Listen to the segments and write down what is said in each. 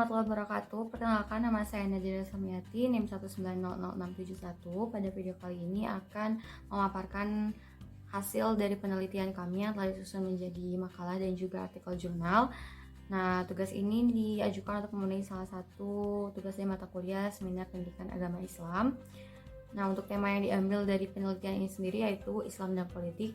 warahmatullahi wabarakatuh. Perkenalkan, nama saya Najila Samiati, NIM 1900671. Pada video kali ini akan memaparkan hasil dari penelitian kami yang telah disusun menjadi makalah dan juga artikel jurnal. Nah, tugas ini diajukan untuk memenuhi salah satu tugas dari mata kuliah Seminar Pendidikan Agama Islam. Nah, untuk tema yang diambil dari penelitian ini sendiri yaitu Islam dan Politik,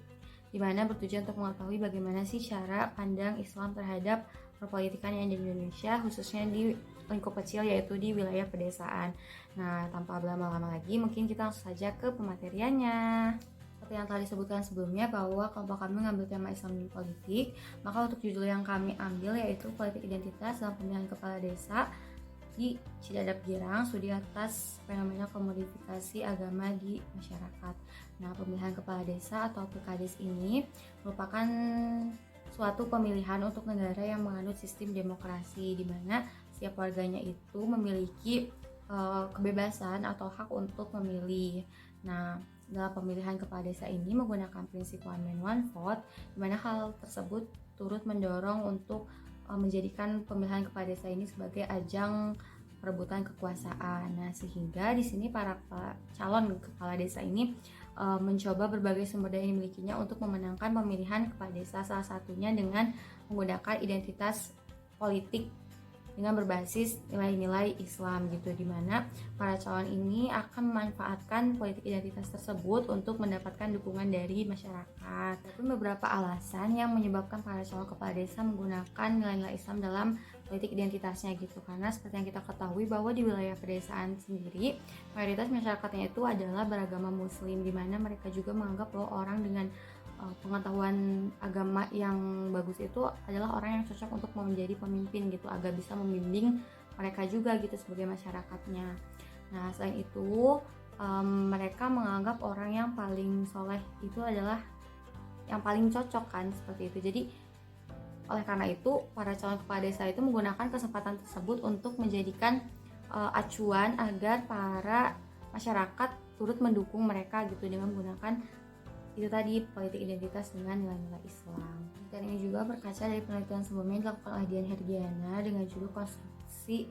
di mana bertujuan untuk mengetahui bagaimana sih cara pandang Islam terhadap perpolitikan yang ada di Indonesia, khususnya di lingkup kecil yaitu di wilayah pedesaan. Nah, tanpa berlama-lama lagi, mungkin kita langsung saja ke pemateriannya. Seperti yang telah disebutkan sebelumnya bahwa kelompok kami mengambil tema Islam dan Politik, maka untuk judul yang kami ambil yaitu Politik Identitas dalam Pemilihan Kepala Desa di Cidadap Girang, studi atas fenomena komodifikasi agama di masyarakat. Nah, pemilihan kepala desa atau PKDES ini merupakan suatu pemilihan untuk negara yang menganut sistem demokrasi, di mana setiap warganya itu memiliki kebebasan atau hak untuk memilih. Nah, dalam pemilihan kepala desa ini menggunakan prinsip one man one vote, di mana hal tersebut turut mendorong untuk menjadikan pemilihan kepala desa ini sebagai ajang perebutan kekuasaan. Nah, sehingga di sini para calon kepala desa ini mencoba berbagai sumber daya yang dimilikinya untuk memenangkan pemilihan kepala desa, salah satunya dengan menggunakan identitas politik dengan berbasis nilai-nilai Islam gitu, dimana para calon ini akan memanfaatkan politik identitas tersebut untuk mendapatkan dukungan dari masyarakat. Tapi beberapa alasan yang menyebabkan para calon kepala desa menggunakan nilai-nilai Islam dalam politik identitasnya gitu, karena seperti yang kita ketahui bahwa di wilayah pedesaan sendiri mayoritas masyarakatnya itu adalah beragama Muslim, dimana mereka juga menganggap bahwa orang dengan pengetahuan agama yang bagus itu adalah orang yang cocok untuk menjadi pemimpin gitu, agar bisa membimbing mereka juga gitu sebagai masyarakatnya. Nah, selain itu mereka menganggap orang yang paling soleh itu adalah yang paling cocok kan, seperti itu. Jadi oleh karena itu para calon kepala desa itu menggunakan kesempatan tersebut untuk menjadikan acuan agar para masyarakat turut mendukung mereka gitu, dengan menggunakan itu tadi politik identitas dengan nilai-nilai Islam. Dan ini juga berkaca dari penelitian sebelumnya yang dilakukan oleh Dian Herdiana dengan judul konstruksi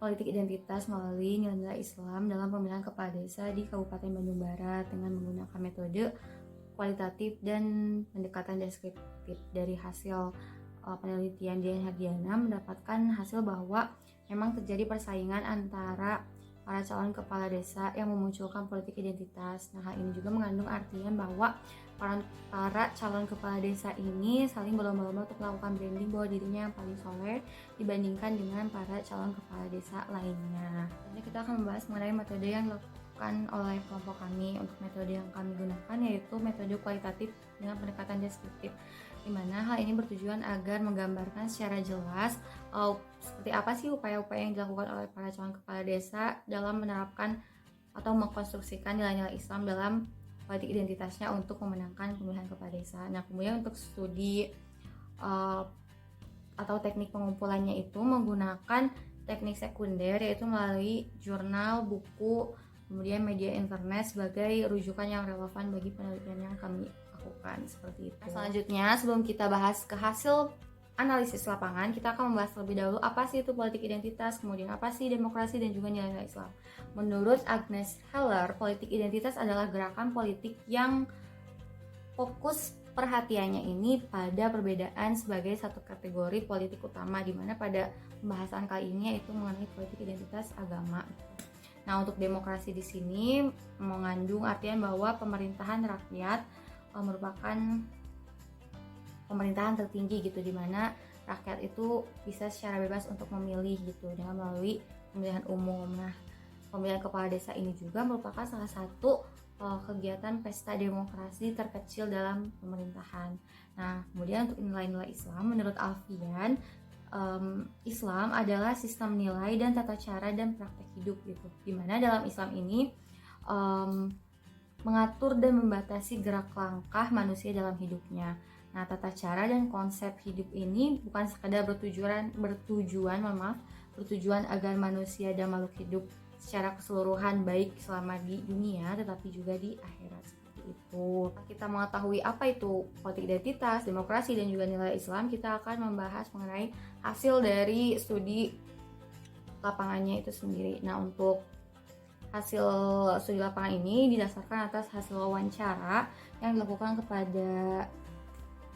politik identitas melalui nilai-nilai Islam dalam pemilihan kepala desa di Kabupaten Bandung Barat, dengan menggunakan metode kualitatif dan pendekatan deskriptif. Dari hasil penelitian Dian Herdiana mendapatkan hasil bahwa memang terjadi persaingan antara para calon kepala desa yang memunculkan politik identitas. Nah, hal ini juga mengandung artian bahwa para calon kepala desa ini saling berlomba-lomba untuk melakukan branding bahwa dirinya yang paling soleh dibandingkan dengan para calon kepala desa lainnya. Jadi kita akan membahas mengenai metode yang dilakukan oleh kelompok kami. Untuk metode yang kami gunakan yaitu metode kualitatif dengan pendekatan deskriptif, di mana hal ini bertujuan agar menggambarkan secara jelas seperti apa sih upaya-upaya yang dilakukan oleh para calon kepala desa dalam menerapkan atau mengkonstruksikan nilai-nilai Islam dalam politik identitasnya untuk memenangkan pemilihan kepala desa. Nah, kemudian untuk studi atau teknik pengumpulannya itu menggunakan teknik sekunder, yaitu melalui jurnal, buku, kemudian media internet sebagai rujukan yang relevan bagi penelitian yang kami lakukan, seperti itu. Nah, selanjutnya sebelum kita bahas ke hasil analisis lapangan, kita akan membahas terlebih dahulu apa sih itu politik identitas, kemudian apa sih demokrasi dan juga nilai-nilai Islam. Menurut Agnes Heller, politik identitas adalah gerakan politik yang fokus perhatiannya ini pada perbedaan sebagai satu kategori politik utama, di mana pada pembahasan kali ini yaitu mengenai politik identitas agama. Nah, untuk demokrasi di sini mengandung artian bahwa pemerintahan rakyat merupakan pemerintahan tertinggi gitu, dimana rakyat itu bisa secara bebas untuk memilih gitu dengan melalui pemilihan umum. Nah, pemilihan kepala desa ini juga merupakan salah satu kegiatan pesta demokrasi terkecil dalam pemerintahan. Nah, kemudian untuk nilai-nilai Islam, menurut Alfian, Islam adalah sistem nilai dan tata cara dan praktek hidup gitu, dimana dalam Islam ini mengatur dan membatasi gerak langkah manusia dalam hidupnya. Nah, tata cara dan konsep hidup ini bukan sekadar bertujuan agar manusia dan makhluk hidup secara keseluruhan baik selama di dunia, tetapi juga di akhirat, seperti itu. Kita mengetahui apa itu politik identitas, demokrasi, dan juga nilai Islam, kita akan membahas mengenai hasil dari studi lapangannya itu sendiri. Nah, untuk hasil studi lapangan ini didasarkan atas hasil wawancara yang dilakukan kepada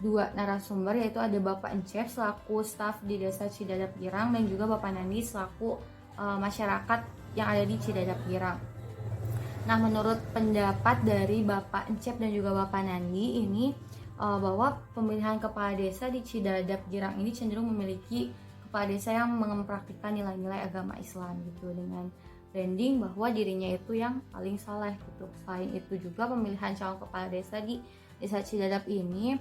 dua narasumber, yaitu ada Bapak Encep selaku staf di Desa Cidadap Girang dan juga Bapak Nandi selaku masyarakat yang ada di Cidadap Girang. Nah, menurut pendapat dari Bapak Encep dan juga Bapak Nandi ini bahwa pemilihan kepala desa di Cidadap Girang ini cenderung memiliki kepala desa yang mempraktikkan nilai-nilai agama Islam gitu, dengan branding bahwa dirinya itu yang paling saleh gitu. Selain itu juga pemilihan calon kepala desa di Desa Cidadap ini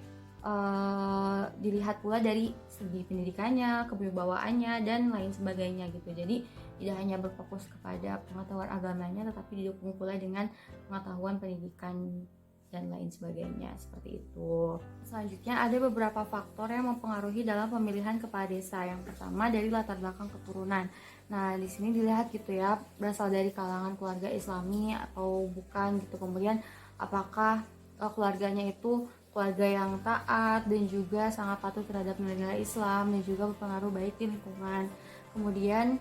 dilihat pula dari segi pendidikannya, kewibawaannya, dan lain sebagainya gitu. Jadi tidak hanya berfokus kepada pengetahuan agamanya, tetapi didukung pula dengan pengetahuan pendidikan dan lain sebagainya, seperti itu. Selanjutnya ada beberapa faktor yang mempengaruhi dalam pemilihan kepala desa. Yang pertama dari latar belakang keturunan. Nah, di sini dilihat gitu ya, berasal dari kalangan keluarga Islami atau bukan gitu. Kemudian apakah keluarganya itu keluarga yang taat dan juga sangat patuh terhadap nilai-nilai Islam dan juga berpengaruh baik di lingkungan. Kemudian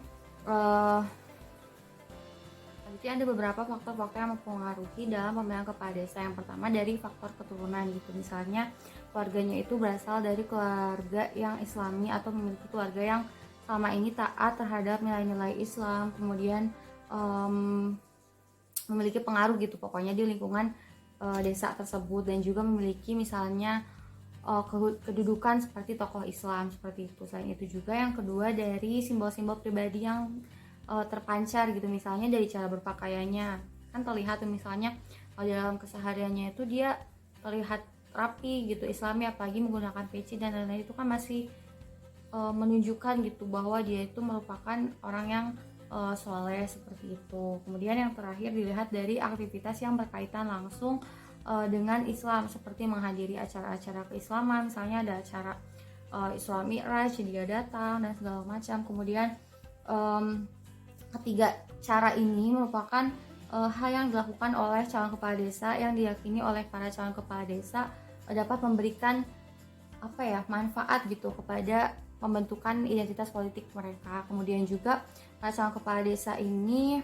selanjutnya ada beberapa faktor-faktor yang mempengaruhi dalam pemilihan kepala desa. Yang pertama dari faktor keturunan gitu. Misalnya keluarganya itu berasal dari keluarga yang Islami atau memiliki keluarga yang selama ini taat terhadap nilai-nilai Islam. Kemudian memiliki pengaruh gitu pokoknya di lingkungan desa tersebut, dan juga memiliki misalnya kedudukan seperti tokoh Islam, seperti itu. Selain itu juga yang kedua dari simbol-simbol pribadi yang terpancar gitu, misalnya dari cara berpakaiannya kan terlihat tuh, misalnya dalam kesehariannya itu dia terlihat rapi gitu, Islami, apalagi menggunakan peci dan lain-lain, itu kan masih menunjukkan gitu bahwa dia itu merupakan orang yang soleh, seperti itu. Kemudian yang terakhir dilihat dari aktivitas yang berkaitan langsung dengan Islam, seperti menghadiri acara-acara keislaman, misalnya ada acara Islam Mi'raj, dia datang dan segala macam. Kemudian ketiga cara ini merupakan hal yang dilakukan oleh calon kepala desa yang diyakini oleh para calon kepala desa dapat memberikan manfaat gitu kepada pembentukan identitas politik mereka. Kemudian juga para calon kepala desa ini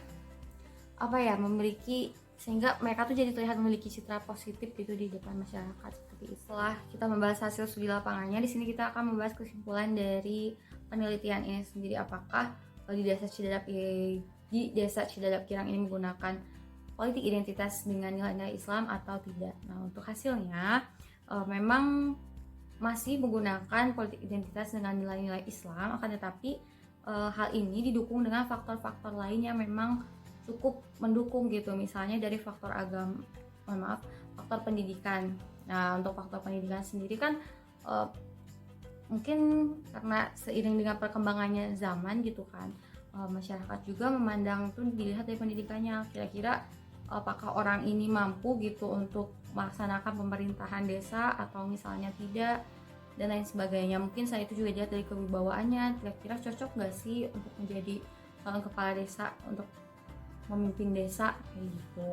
memiliki, sehingga mereka tuh jadi terlihat memiliki citra positif gitu di depan masyarakat, seperti itu. Setelah kita membahas hasil studi lapangannya, di sini kita akan membahas kesimpulan dari penelitian ini sendiri, apakah di Desa Cidadap Girang ini menggunakan politik identitas dengan nilai-nilai Islam atau tidak. Nah, untuk hasilnya memang masih menggunakan politik identitas dengan nilai-nilai Islam, akan tetapi hal ini didukung dengan faktor-faktor lain yang memang cukup mendukung gitu, misalnya dari faktor faktor pendidikan. Nah, untuk faktor pendidikan sendiri kan mungkin karena seiring dengan perkembangannya zaman gitu kan, masyarakat juga memandang itu dilihat dari pendidikannya, kira-kira apakah orang ini mampu gitu untuk melaksanakan pemerintahan desa atau misalnya tidak, dan lain sebagainya. Mungkin saya itu juga dilihat dari kewibawaannya, kira-kira cocok gak sih untuk menjadi calon kepala desa, untuk memimpin desa, kayak gitu.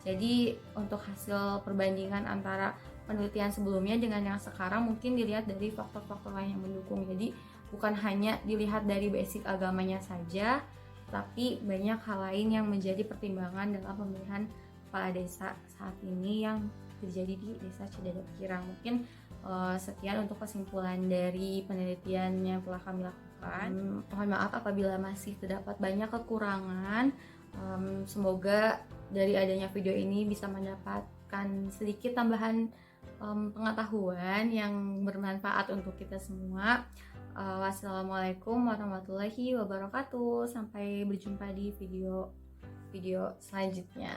Jadi untuk hasil perbandingan antara penelitian sebelumnya dengan yang sekarang mungkin dilihat dari faktor-faktor lain yang mendukung. Jadi bukan hanya dilihat dari basic agamanya saja, tapi banyak hal lain yang menjadi pertimbangan dalam pemilihan kepala desa saat ini yang terjadi di Desa Cidadap Girang. Mungkin sekian untuk kesimpulan dari penelitian yang telah kami lakukan. Mohon maaf apabila masih terdapat banyak kekurangan. Semoga dari adanya video ini bisa mendapatkan sedikit tambahan pengetahuan yang bermanfaat untuk kita semua. Wassalamualaikum warahmatullahi wabarakatuh. Sampai berjumpa di video selanjutnya.